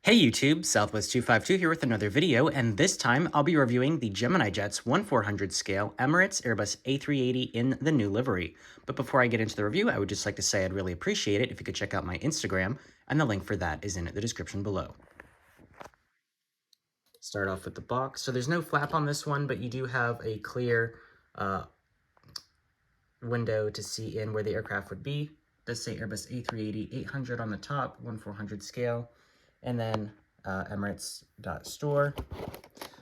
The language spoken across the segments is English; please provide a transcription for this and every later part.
Hey YouTube, Southwest252 here with another video, and this time I'll be reviewing the Gemini Jet's 1/400 scale Emirates Airbus A380 in the new livery. But before I get into the review, I would just like to say I'd really appreciate it if you could check out my Instagram, and the link for that is in the description below. Start off with the box. So there's no flap on this one, but you do have a clear window to see in where the aircraft would be. It does say Airbus A380-800 on the top, 1/400 scale. And then Emirates.store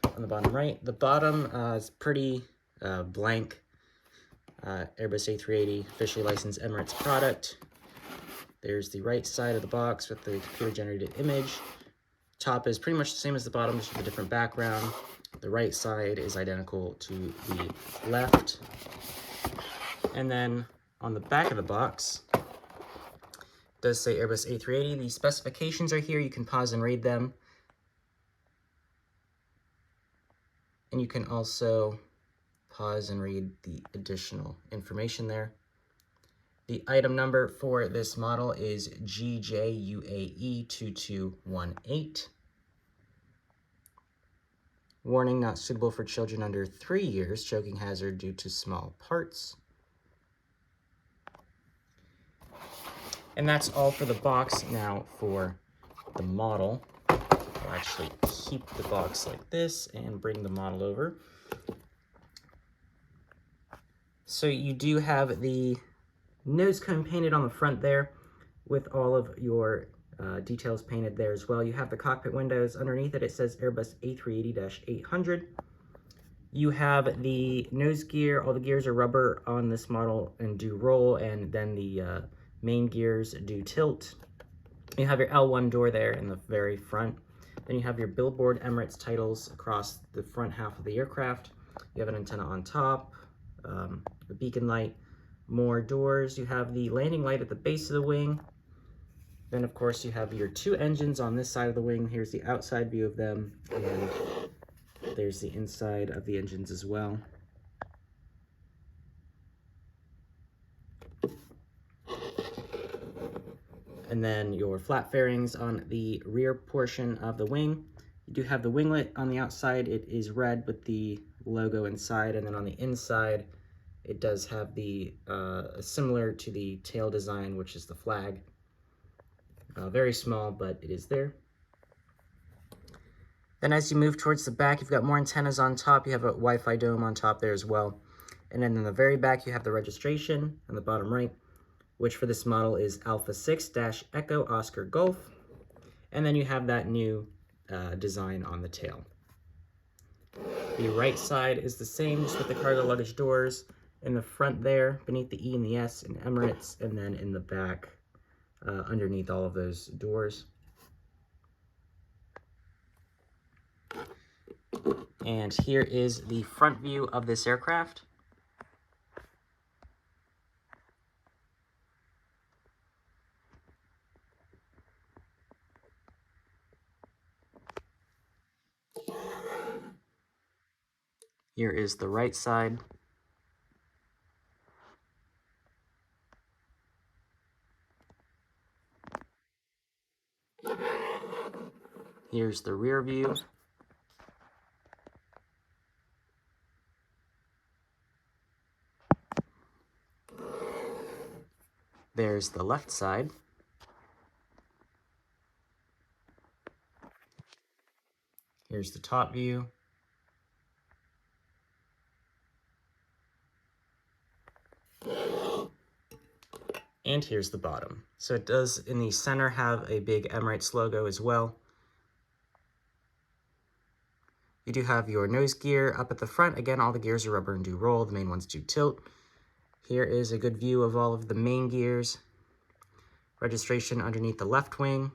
on the bottom right. The bottom is pretty blank. Airbus A380, officially licensed Emirates product. There's the right side of the box with the computer-generated image. Top is pretty much the same as the bottom, just with a different background. The right side is identical to the left. And then on the back of the box, does say Airbus A380. The specifications are here. You can pause and read them. And you can also pause and read the additional information there. The item number for this model is GJUAE2218. Warning, not suitable for children under 3 years, choking hazard due to small parts. And that's all for the box. Now for the model, I'll actually keep the box like this and bring the model over. So you do have the nose cone painted on the front there with all of your details painted there as well. You have the cockpit windows. Underneath it, it says Airbus A380-800. You have the nose gear. All the gears are rubber on this model and do roll, and then the main gears do tilt. You have your L1 door there in the very front. Then you have your billboard Emirates titles across the front half of the aircraft. You have an antenna on top, the beacon light, more doors. You have the landing light at the base of the wing. Then, of course, you have your 2 engines on this side of the wing. Here's the outside view of them, and there's the inside of the engines as well. And then your flat fairings on the rear portion of the wing. You do have the winglet on the outside. It is red with the logo inside, and then on the inside, it does have the similar to the tail design, which is the flag. Very small, but it is there. Then as you move towards the back, you've got more antennas on top. You have a Wi-Fi dome on top there as well. And then in the very back, you have the registration on the bottom right, which for this model is Alpha 6-Echo Oscar Golf. And then you have that new design on the tail. The right side is the same, just with the cargo luggage doors in the front there, beneath the E and the S in Emirates, and then in the back, underneath all of those doors. And here is the front view of this aircraft. Here is the right side. Here's the rear view. There's the left side. Here's the top view. And here's the bottom. So it does, in the center, have a big Emirates logo as well. You do have your nose gear up at the front. Again, all the gears are rubber and do roll. The main ones do tilt. Here is a good view of all of the main gears. Registration underneath the left wing.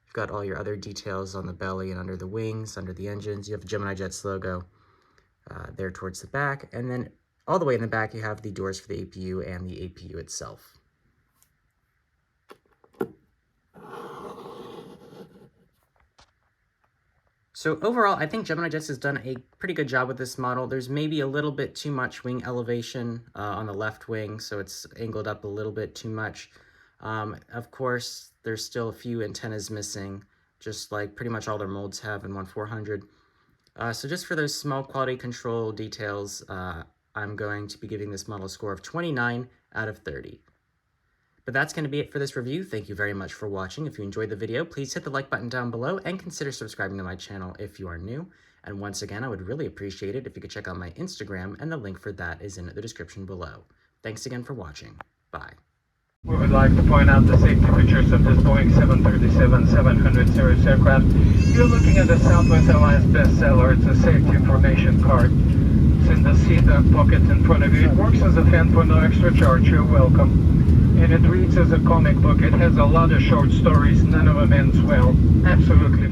You've got all your other details on the belly and under the wings, under the engines. You have the Gemini Jets logo there towards the back. And then all the way in the back, you have the doors for the APU and the APU itself. So overall, I think Gemini Jets has done a pretty good job with this model. There's maybe a little bit too much wing elevation on the left wing, so it's angled up a little bit too much. Of course, there's still a few antennas missing just like pretty much all their molds have in 1/400. So just for those small quality control details, I'm going to be giving this model a score of 29 out of 30. But that's going to be it for this review. Thank you very much for watching. If you enjoyed the video, please hit the like button down below and consider subscribing to my channel if you are new. And once again, I would really appreciate it if you could check out my Instagram, and the link for that is in the description below. Thanks again for watching. Bye. We would like to point out the safety features of this Boeing 737-700 series aircraft. You're looking at the Southwest Airlines bestseller. It's a safety information card. It's in the seat pocket in front of you. It works as a fan for no extra charge. You're welcome. And it reads as a comic book. It has a lot of short stories. None of them ends well. Absolutely.